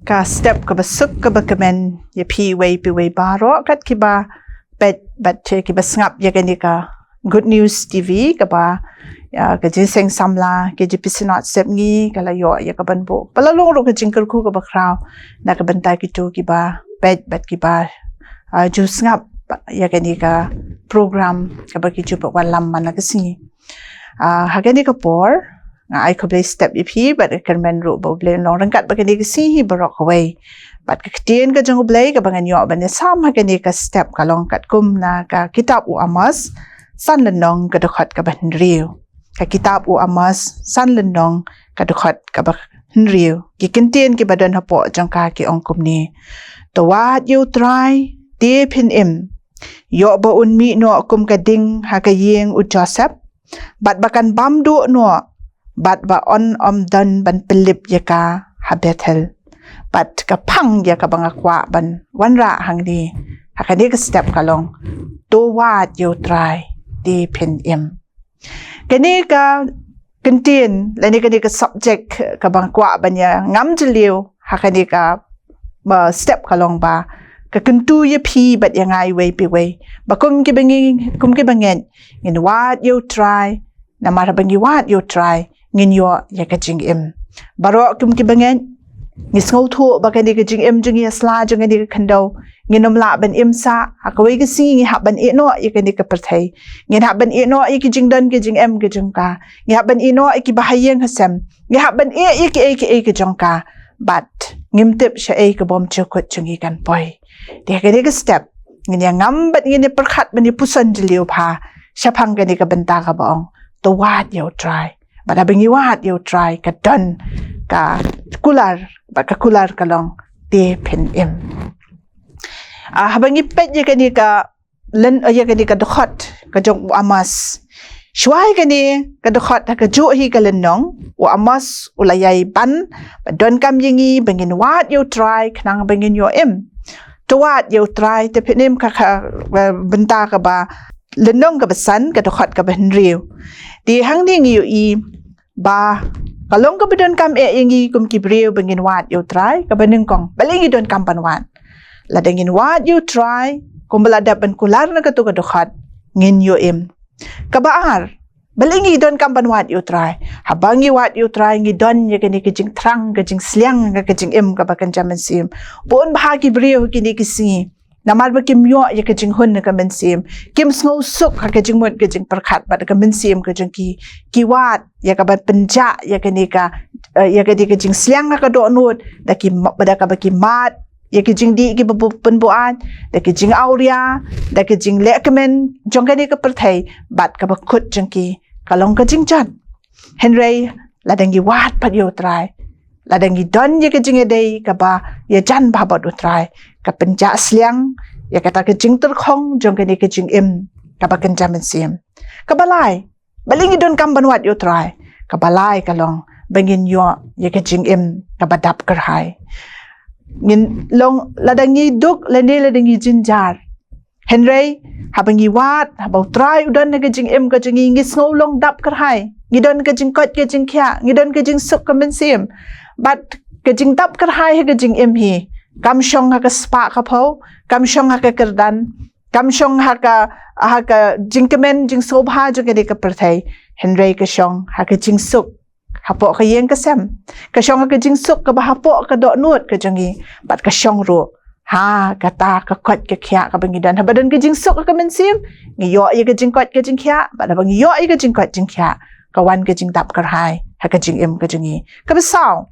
ka step ka basuk ka bakamen ya pi way baro kat kiba bet bat kiba ngap ya kani ka Good News TV ka ba ya ka jinseng samla ke jipisinat step ngi kala yo ya ka banbo palalong ro ka jingkal ku ka bakraw na ka bantai kitu kiba bet kiba jus ngap ya kani ka program ka ba kitu pa walam mana ka singi hagani ka por ai ko play step ipi but kan men ro bo play long rangkat ba kani ka si hi barok away but ka tien ka jang play ka bangan yo ban sam hagani ka step ka long kat kum na ka kitab u amas san lenong ka dokhat ka ban riu ka kitab u amas san lenong ka dokhat ka ban riu ki kentien ki badan hapo jang ka ki ong kum ni to wat you try te pin im yo ba un mi no kum ka ding ha ka yeng u joseph bat bakan bam du no bat ba on dan ban pelip ya ka habetel bat ka pang ya ka banga kwa ban wanra hang ni hakani ka step kalong to what you try di pin im kani ka kentin lani kani ka subject ka bang kwa ban ya ngam jeliu hakani ka ba step kalong ba ka kentu ya pi bat ya ngai way pi way ba kum ki bangen in what you try na mara bangi what you try ngin yo ya ka jing im baro kum ki bangen ngis ngau thu ba ka ni ka jing im jing ya sla jing ni ka khandau nginom la ban im sa ha ka wei ka si ngi ha ban e no ya ka ni ka perthai ngin ha ban e no i ki jing dan ki jing em ki jing ka ngi ha ban e no i ki bahayeng hasam ngi ha ban e ki jong ka but ngim tip sha e ka bom chukut jungi kan poi de ka ni ka step ngin ya ngam bat ngin ni perkhat ban ni pusan jiliu pha shapang ka ni ka banta ka baong to what you try bada bengi wat you try ka don ka kular ba ka kular kalong te pen im habangi pet ye kani ka len ye kani ka dokhot ka jong amas shwai kani ka dokhot ka jo hi ka lenong wa amas ulayai ban ba don kam yingi bengin wat you try knang bengin yo im to what you try te pen im ka benta ka ba lenong ka besan ka dokhot ka ben riu di hang ding yu i ba kalong ka bidon kam yengi kum kibreu bengin wat you try ka beneng kong balingi don kam panwan ladengin wat you try kum belada ban kular na ka to ka dokhat ngin yo im ka baar balingi don kam panwat you try habangi wat you try ngi don ye kini kijing trang kijing sliang ka kijing im ka bakan jaman sim bon bahagi breu kini kisi namar ba kim yo ya kajing hun ka mensim kim sngo suk ka kajing mot kajing perkhat ba ka mensim kajing ki wat ya ka ban penja ya ka ni ka ya ka di kajing sliang ka do nut da ki bada ka ba ki mat ya kajing di ki penbuan da kajing auria da kajing lekmen jong ka ni ka perthai bat ka ba khut jong ki kalong kajing chat henry ladangi wat pat yo try ladangi don ye kajing edai ka ba ya jan ba ba do try ka penja sliang ya kata ke jing terkhong jong ke ni ke jing im ka ba kan jaman sim ka balai balingi don kam banwat yo try ka balai ka long bangin yo ya ke jing im ka badap kar hai ngin long ladangi duk lene ladangi jinjar henry habangi wat habau try udon ke jing im ka jing ngi snow long dap kar hai ngidon ke jing kot ke jing kya ngidon ke jing sup ka men sim but ke jing dap kar hai ke jing im hi kam shong ha ka spa ka pho kam shong ha ka kerdan kam shong ha ka jingkemen jing sobha jo ke ka perthai henry ka shong ha ka jing suk ha po ka yeng ka sem ka shong ha ka jing suk ka ba ha po ka do nut ka jangi bat ka shong ro ha ka ta ka kot ka khya ka bangi dan ha badan ka jing suk ka men sim ngi yo ye ka jing kot ka jing khya ba bang yo ye ka jing kot jing khya ka wan ka jing tap kar hai ha ka jing im ka jangi ka ba saw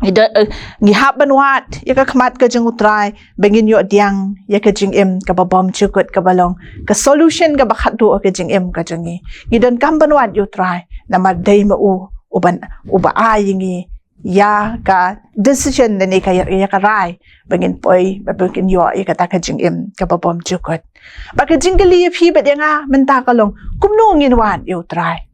ngi hab banwat ya ka khmat ka jing utrai bengin yo diang ya ka jing im ka babom chukut ka balong ka solution ka bakhat do ka jing im ka jangi ngi don kam banwat yo try na ma dai ma uban uba ayingi ya ka decision ni ka ya ka rai bengin poi bengin yo ya ka ta ka jing im ka babom chukut ba ka jing gali phi ba denga menta ka long kumno ngin wat yo try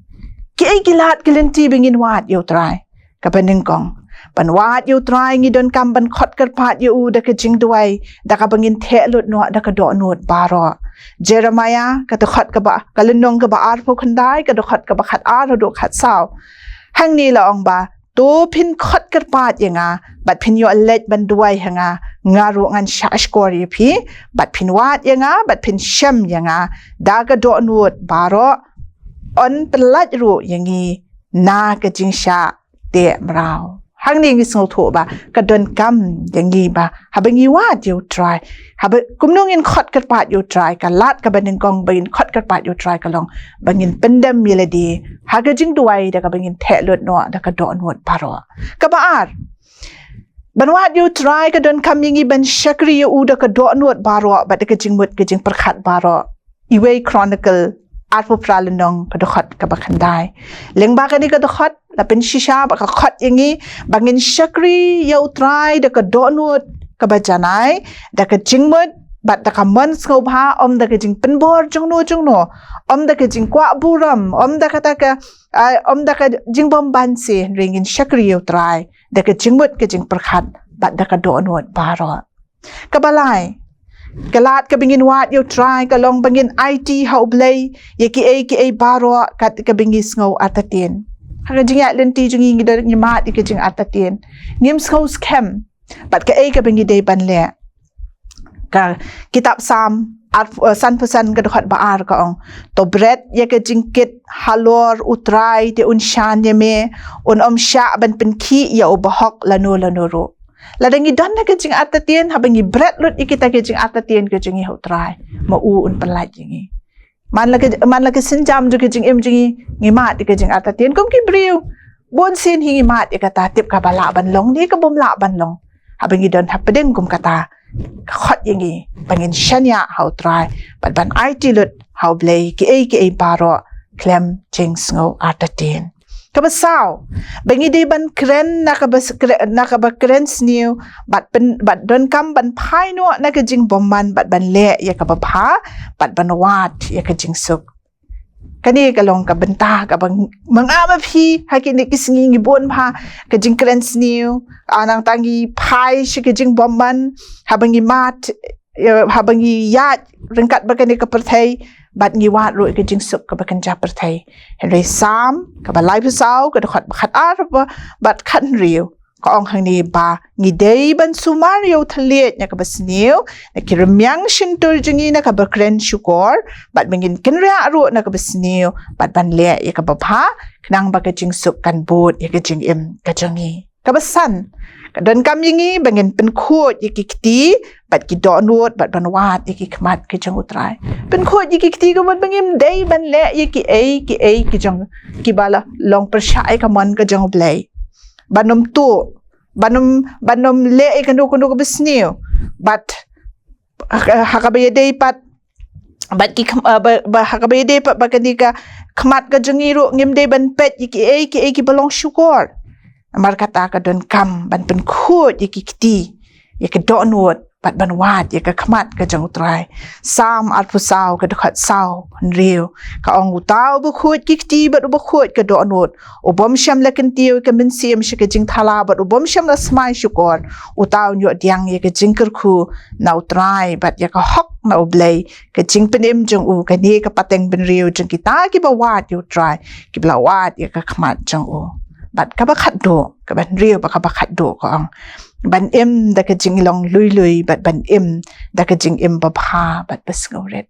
ki ai gilat kilenti bengin wat yo try ka paning kong panwat you try ngi don kam ban khot kar pat you da ka jing duai da ka bangin the lut no da ka do nut baro jeremiah ka to khot ka ba ka lenong ka ba ar pho khandai ka do khot ka ba khat ar do khat saw hang ni la ong ba to pin khot kerpat yanga bat pin yo let ban duai hanga ngaru ngan shashkor yipi bat pin wat yanga bat pin shem yanga daga do nuot baro on pelat ru yangi na ka jingsha te mrao hang ni ngi sngol tho ba ka don kam yangi ba habangi wat you try hab kumnung in khot kerpat you try ka lat ka banin kong bain khot kerpat you try ka long bangin pendam miladi haga jing duai da ka bangin the lot no da ka do nuot baro ka baar banwat you try ka don kam yangi ban shakri you da ka do nuot baro ba da ka jing mut ka jing perkhat baro iway chronicle arpo pralenong ka dokhat ka bakhandai lengba ka ni ka dokhat la pen shisha ba ka khat yangi bangin shakri you try da ka do nuot ka bajanai da ka jing mut bat da ka man sko bha om da ka jing penbor jong no om da ka jing kwa buram om da ka jing bom ban se ringin shakri you try da ka jing mut ka jing perkhat bat da ka do nuot baro ka balai kalat ka bingin wat you try ka long bangin IT how blay yaki a baro kat ka bingis ngau atatin haga jinga lenti jingi ngidar ngimat ka jing atatin ngim skau scam bat ka bingi day ban le ka kitab sam san pesan ka dokhat baar ka ong to bread yaka jingkit halor utrai te unshan yame om sha ban penki ya ubahok lano ro ladangi don na kajing atatien habangi bread lut ikita kajing atatien kajing utrai mau un pelat jingi man la senjam ju kajing jingi ngimat kajing atatien kom ki briu bon sin hingi mat ikata tip ka bala ban long ni ka bom la ban long habangi don hapadeng kum kata khot yangi bangin shanya how try but ban IT lut how blay ki baro klem jing sngo atatin kabasaw bangi de ban kren nakaba kren snew but don kam ban pai no nakajing bomman but ban le yakaba pha but ban wat yakajing suk kani kalong ka benta ka bang mangama phi hakini kisngi bon pha kajing kren snew anang tangi pai shikajing bomman habangi mat habangi yat rengkat bakani ka perthai bat ngi wat ro ka jing suk ka bakan ja perthai henry sam ka ba lai psau ka khat khat ar bat khan riu ka ong hang ni ba ngi dei ban sumario thlet nya ka basniu na kirmyang shintur jingi na ka bakren shukor bat mengin kenra ro na ka basniu bat ban le ya ka ba pha knang ba ka jing suk kan bot ya ka jing im ka jangi ka basan dan kam yingi bangin pen khot yikiti bat ki do nuot bat ban wat yiki khmat ki jang utrai pen khot yikiti ka ban bangim dei ban le yiki ki jang ki bala long pershai ka man ka jang blai banom le ka no ka bisniu bat hakabe dei pat bat ki hakabe dei pat bakani ka khmat ka jangi ro ngim dei ban pet yiki ki balong shukor amar kata ka don kam ban pen khut yikiti yaka do nuot bat ban wat yaka khmat ka jang utrai sam at pusau ka dokhat sau riu ka ong utau bu khut kikti bat bu khut ka do nuot ubom sham la kan tiu ka min sim shika jing thala bat ubom sham la smai shukor utau nyo diang yaka jingker khu na utrai bat yaka hok na ublay ka jing penim jang u ka ni ka pateng ben riu jang kita ki ba wat yu try ki bla wat yaka khmat jang u bat ka ba khat do ka ban riu ba ka ba khat do ko ang ban im da ka jing long lui bat ban im da ka jing im ba pha bat bas ngoret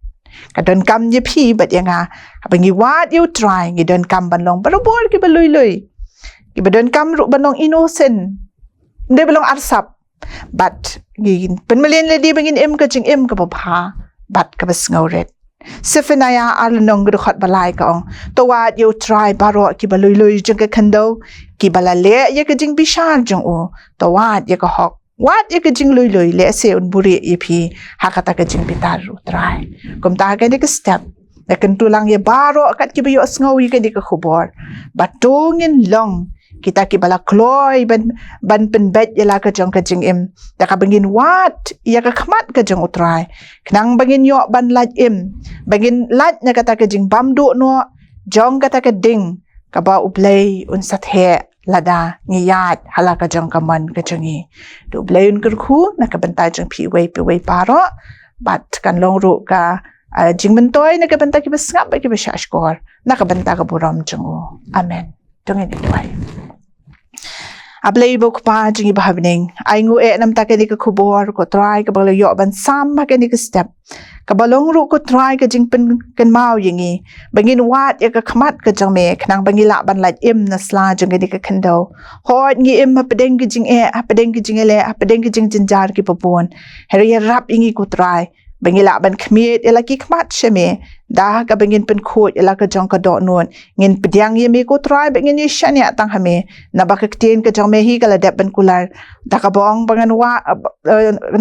ka don kam ye phi bat yanga abangi wat you try ngi don kam ban long barobor ki ba lui ki ba don kam ru ban long innocent de balong arsap bat ngi pen malen le di bangin im ka jing im ka ba pha bat ka bas ngoret Sefanaya alnong gudukhat balai kaong tawat you try baro ki balui jeng ka kando ki balale ya ka jing bishar jeng u tawat ya ka hok wat ya ka jing lui le se un buri ipi hakata ka jing bitar u try kum ta ka ni ka step na kan tulang ya baro kat ki bayo asngaw ka ni ka khubor batungin long kita ki bala kloy ban pen bet yala ka jing im ta ka bangin wat ya ka khmat ka jing utrai knang bangin yo ban laj im bangin laj na kata ka jing bam do no jong kata ka ding ka ba ublay un sathe lada ngiyat hala ka jing kaman ka jingi do ublay un kurku na ka bantay jing pi wei paro bat kan long ru ka jing mentoy na ka bantay ki basngap ba ki basashkor na ka bantay ka buram jing amen tungin ituay Ablay ibo pa jingi bahabning. Ay ngu nam ta kani ka kubor ko try ka balo yo ban sam ma kani ka step. Kabalong ru ko try ka jing pen kan mau yingi. Bangin wat ya ka khamat ka jang me kanang bangila ban lait im na sla jang kani ka kendo. Hot ngi im ma pedeng ki jing pedeng ki jing ele pedeng ki jing jinjar ki papon. Heri ya rap ingi ko try. Bangila ban khmiet ela ki khamat sheme. Dah ka bangin pen khot ela ka jang ka do non. Ngin pediang ye me ko try bangin ye shania tang hame. Na ba ka ktien ka jang me hi kala dep ban kular. Da ka bong bangan wa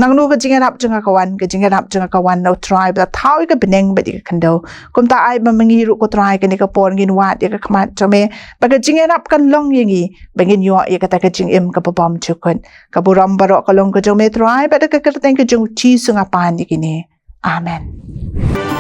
nang nu ka jing rap jang ka wan no try ba thau ka beneng ba di ka kando. Kum ta ai ba mangi ru ko try ka ni ka pon ngin wat ye ka khamat jang me. Ba ka jing rap kan long yingi. Bangin yo ye ka ta ka jing im ka babam chukun. Ka buram baro ka long ka jang me try ba da ka kerteng ka jang chi sunga pan ni kini. Amen.